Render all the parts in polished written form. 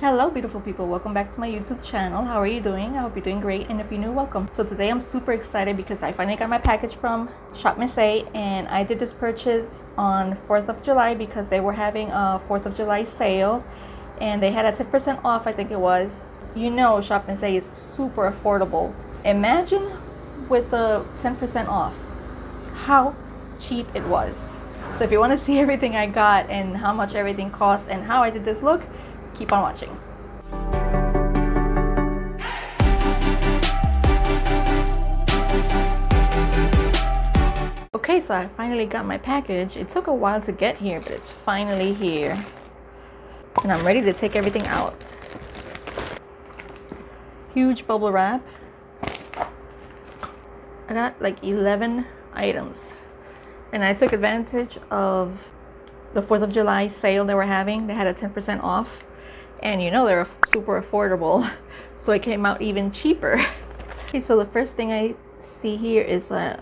Hello beautiful people, welcome back to my YouTube channel. How are you doing? I hope you're doing great, and if you're new, welcome. So today I'm super excited because I finally got my package from Shop Miss A, and I did this purchase on 4th of July because they were having a 4th of July sale and they had a 10% off, I think it was. You know, Shop Miss A is super affordable. Imagine with the 10% off how cheap it was. So if you want to see everything I got and how much everything cost and how I did this look, keep on watching. Okay, so I finally got my package. It took a while to get here, but it's finally here. And I'm ready to take everything out. Huge bubble wrap. I got like 11 items. And I took advantage of the 4th of July sale they were having. They had a 10% off. And you know they're super affordable. So it came out even cheaper. Okay, so the first thing I see here is a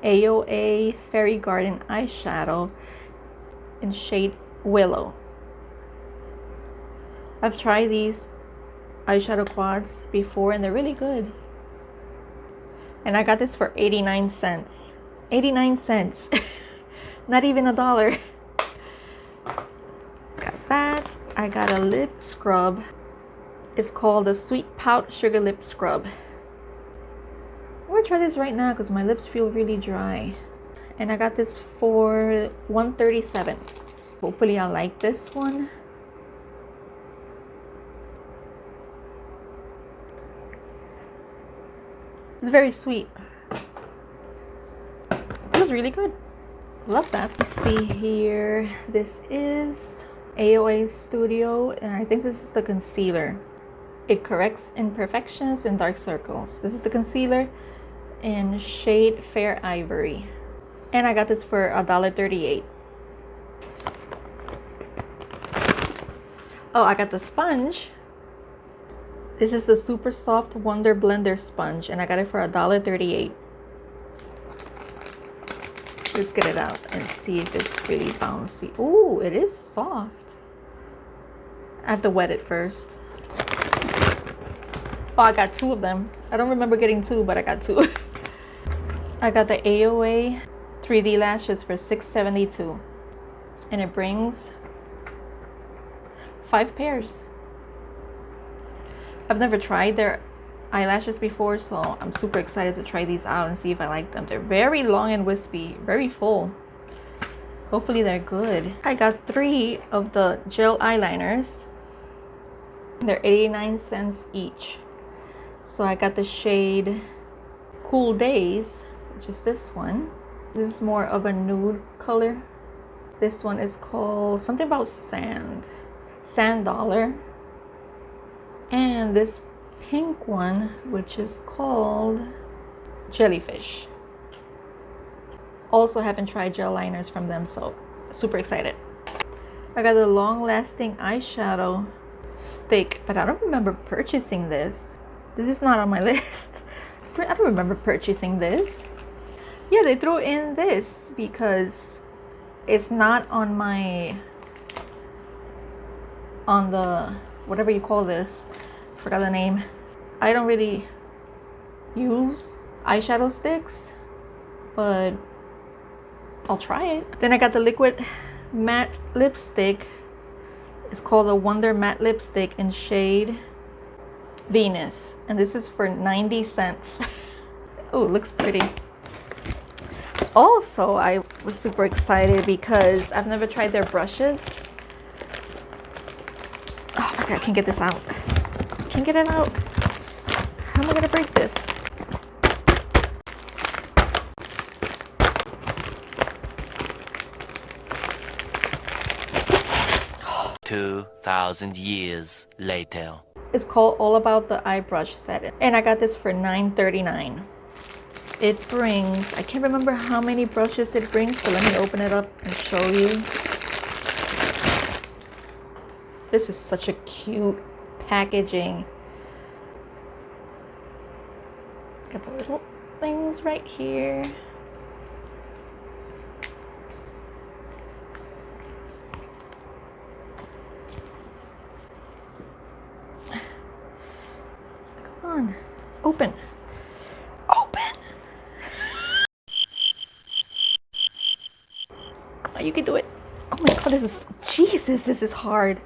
AOA Fairy Garden eyeshadow in shade Willow. I've tried these eyeshadow quads before and they're really good. And I got this for 89 cents. 89 cents. Not even $1. Got that. I got a lip scrub. It's called the Sweet Pout Sugar Lip Scrub. I'm gonna try this right now because my lips feel really dry. And I got this for $137. Hopefully I'll like this one. It's very sweet. It was really good. Love that. Let's see here. This is AOA Studio, and I think this is the concealer. It corrects imperfections and dark circles. This is the concealer in shade Fair Ivory. And I got this for $1.38. Oh, I got the sponge. This is the Super Soft Wonder Blender sponge, and I got it for $1.38. Let's get it out and see if it's really bouncy. Ooh, it is soft. I have to wet it first. Oh, I got two of them. I don't remember getting two, but I got two. I got the AOA 3D lashes for $6.72. And it brings 5 pairs. I've never tried their eyelashes before, so I'm super excited to try these out and see if I like them. They're very long and wispy, very full. Hopefully they're good. I got 3 of the gel eyeliners. They're 89 cents each. So I got the shade Cool Days, which is this one. This is more of a nude color. This one is called something about sand. Sand Dollar. And this pink one, which is called Jellyfish. Also haven't tried gel liners from them, so super excited. I got a long-lasting eyeshadow stick, but I don't remember purchasing this. This is not on my list. I don't remember purchasing this. Yeah, they threw in this because it's not on my, on the, whatever you call this, forgot the name. I don't really use eyeshadow sticks, but I'll try it. Then I got the liquid matte lipstick. It's called the Wonder Matte Lipstick in shade Venus, and this is for 90 cents. Oh, it looks pretty. Also, I was super excited because I've never tried their brushes. Oh, okay, I can't get this out. I can't get it out. How am I gonna break this? Oh. 2,000 years later. It's called All About the Eye Brush Set, and I got this for $9.39. It brings, I can't remember how many brushes it brings, so let me open it up and show you. This is such a cute packaging. Got the little things right here. on. Open. Open! Come on, you can do it. Oh my god, this is... Jesus, this is hard.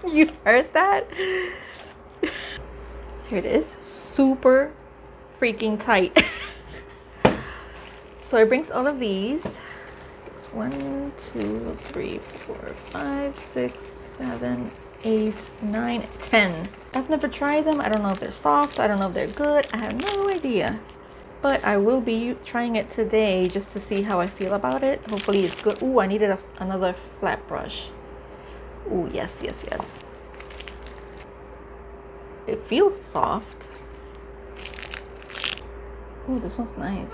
You heard that? Here it is. Super freaking tight. So it brings all of these. 1, 2, 3, 4, 5, 6, 7, 8, 9, 10. I've never tried them. I don't know if they're soft. I don't know if they're good. I have no idea. But I will be trying it today just to see how I feel about it. Hopefully it's good. Ooh, I needed another flat brush. Ooh, yes, yes, yes. It feels soft. Ooh, this one's nice.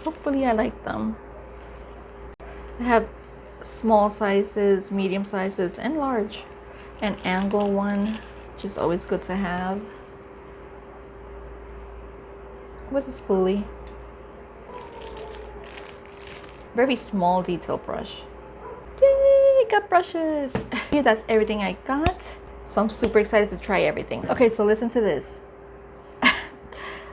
Hopefully I like them. I have small sizes, medium sizes, and large. An angle one, which is always good to have. With a spoolie. Very small detail brush. Yay, got brushes! That's everything I got. So I'm super excited to try everything. Okay, so listen to this.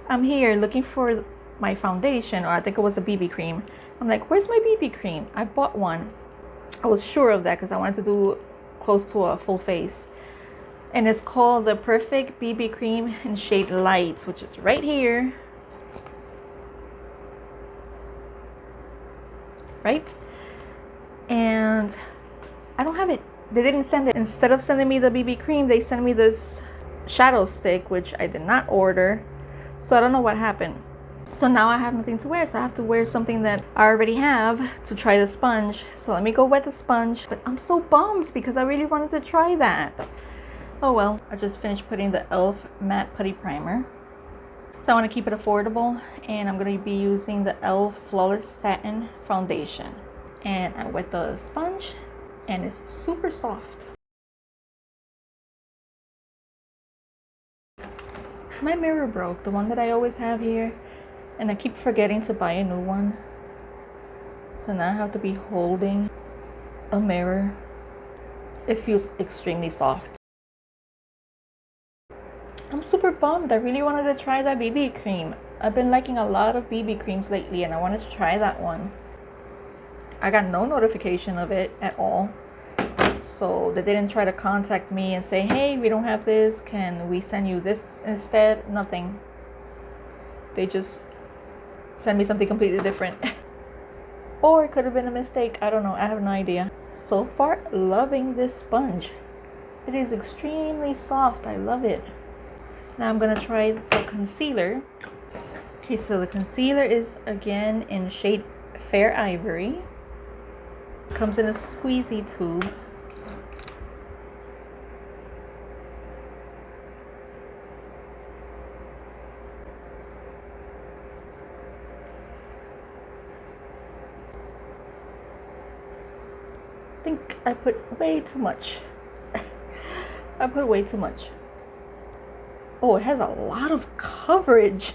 I'm here looking for my foundation, or I think it was a BB cream. I'm like, where's my BB cream? I bought one. I was sure of that because I wanted to do close to a full face. And it's called the Perfect BB Cream in shade Light, which is right here. Right? And I don't have it. They didn't send it. Instead of sending me the BB cream, they sent me this shadow stick, which I did not order. So I don't know what happened. So now I have nothing to wear, so I have to wear something that I already have to try the sponge. So let me go wet the sponge. But I'm so bummed because I really wanted to try that. Oh well, I just finished putting the e.l.f. matte putty primer. So I want to keep it affordable, and I'm going to be using the e.l.f. Flawless Satin Foundation. And I wet the sponge, and it's super soft. My mirror broke, the one that I always have here. And I keep forgetting to buy a new one. So now I have to be holding a mirror. It feels extremely soft. I'm super bummed. I really wanted to try that BB cream. I've been liking a lot of BB creams lately, and I wanted to try that one. I got no notification of it at all. So they didn't try to contact me and say, hey, we don't have this. Can we send you this instead? Nothing. They just send me something completely different. Or it could have been a mistake. I don't know. I have no idea. So far, loving this sponge. It is extremely soft. I love it. Now I'm gonna try the concealer. Okay, so the concealer is again in shade Fair Ivory. Comes in a squeezy tube. I think I put way too much. I put way too much. Oh, it has a lot of coverage.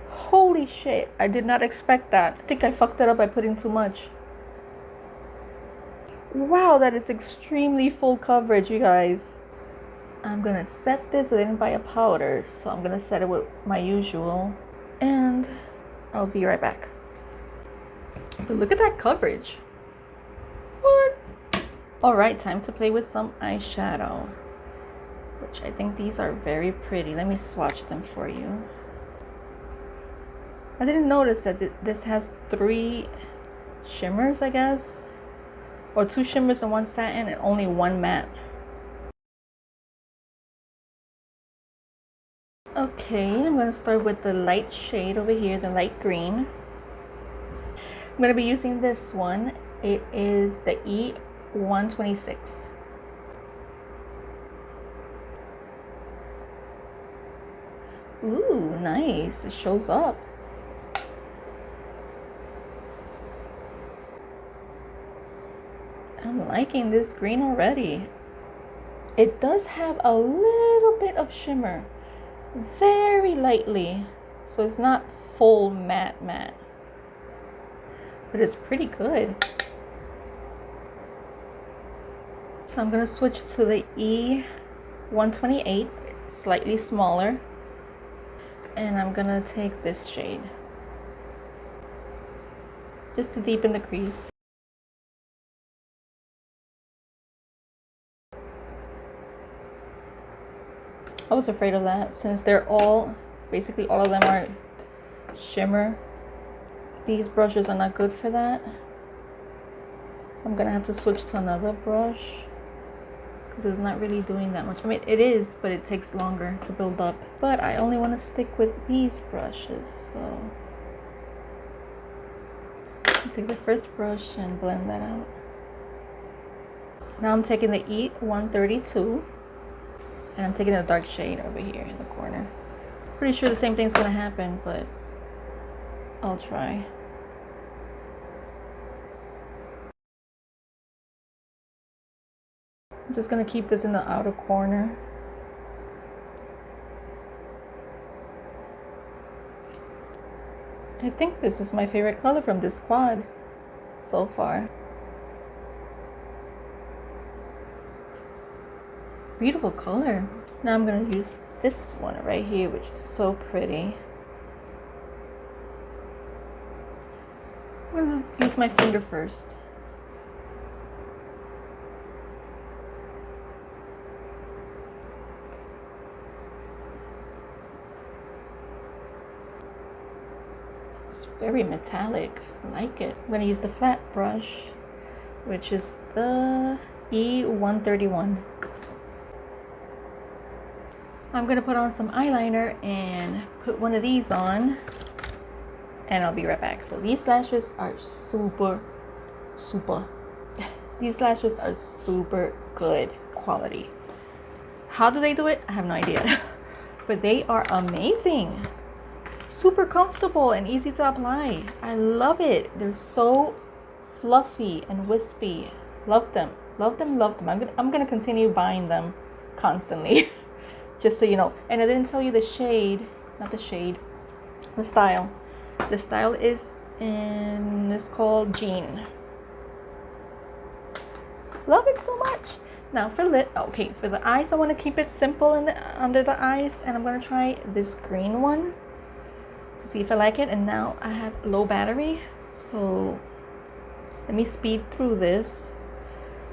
Holy shit, I did not expect that. I think I fucked it up by putting too much. Wow, that is extremely full coverage, you guys. I'm gonna set this. I didn't buy a powder, so I'm gonna set it with my usual. And I'll be right back. But look at that coverage. What? Alright, time to play with some eyeshadow. Which I think these are very pretty. Let me swatch them for you. I didn't notice that this has 3 shimmers, I guess. Or 2 shimmers and 1 satin and only 1 matte. Okay, I'm going to start with the light shade over here, the light green. I'm going to be using this one. It is the E126. Ooh, nice. It shows up. I'm liking this green already. It does have a little bit of shimmer, very lightly, so it's not full matte, but it's pretty good. So I'm gonna switch to the E128, slightly smaller, and I'm gonna take this shade just to deepen the crease. I was afraid of that since they're all, basically all of them are shimmer. These brushes are not good for that. So I'm gonna have to switch to another brush because it's not really doing that much. I mean, it is, but it takes longer to build up. But I only want to stick with these brushes, so I'll take the first brush and blend that out. Now I'm taking the E132 and I'm taking a dark shade over here in the corner. Pretty sure the same thing's gonna happen, but I'll try. I'm just gonna keep this in the outer corner. I think this is my favorite color from this quad so far. Beautiful color. Now I'm gonna use this one right here, which is so pretty. I'm gonna use my finger first. It's very metallic. I like it. I'm gonna use the flat brush, which is the E131. I'm gonna put on some eyeliner and put one of these on, and I'll be right back. So these lashes are super these lashes are super good quality. How do they do it? I have no idea. But they are amazing. Super comfortable and easy to apply. I love it. They're so fluffy and wispy. Love them. Love them, love them. I'm gonna continue buying them constantly. Just so you know. And I didn't tell you the shade, not the shade, the style. The style is it's called Jean. Love it so much. Now for for the eyes, I want to keep it simple under the eyes, and I'm gonna try this green one to see if I like it. And now I have low battery, so let me speed through this.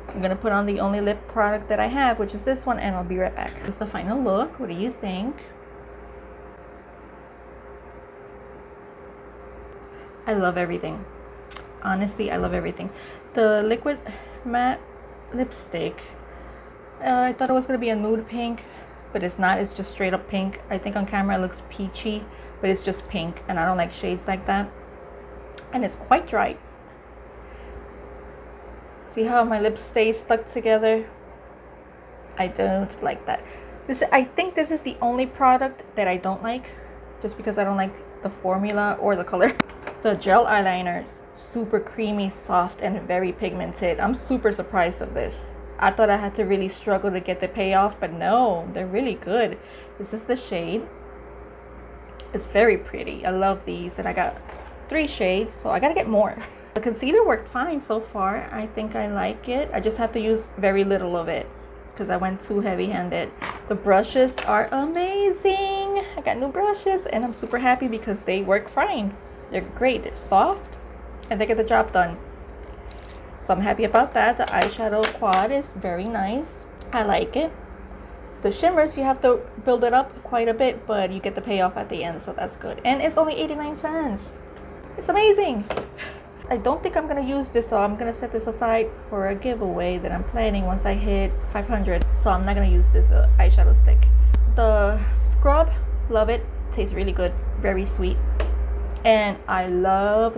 I'm gonna put on the only lip product that I have, which is this one, and I'll be right back. This is the final look. What do you think? I love everything. Honestly, I love everything. The liquid matte lipstick, I thought it was gonna be a nude pink, but it's not. It's just straight up pink. I think on camera it looks peachy, but it's just pink, and I don't like shades like that. And it's quite dry. See how my lips stay stuck together? I don't like that. I think this is the only product that I don't like, just because I don't like the formula or the color. The gel eyeliners, super creamy, soft, and very pigmented. I'm super surprised of this. I thought I had to really struggle to get the payoff, but no, they're really good. This is the shade. It's very pretty. I love these, and I got 3 shades, so I gotta get more. The concealer worked fine so far. I think I like it. I just have to use very little of it because I went too heavy-handed. The brushes are amazing. I got new brushes, and I'm super happy because they work fine. They're great. They're soft, and they get the job done. So I'm happy about that. The eyeshadow quad is very nice. I like it. The shimmers, you have to build it up quite a bit, but you get the payoff at the end, so that's good. And it's only 89 cents. It's amazing. I don't think I'm gonna use this, so I'm gonna set this aside for a giveaway that I'm planning once I hit 500. So I'm not gonna use this eyeshadow stick. The scrub, love it. Tastes really good, very sweet. And I love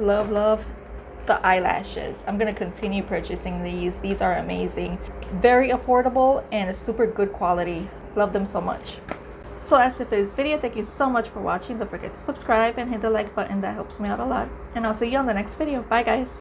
the eyelashes. I'm gonna continue purchasing these. These are amazing, very affordable, and super good quality. Love them so much. So that's it for this video. Thank you so much for watching. Don't forget to subscribe and hit the like button. That helps me out a lot. And I'll see you on the next video. Bye guys.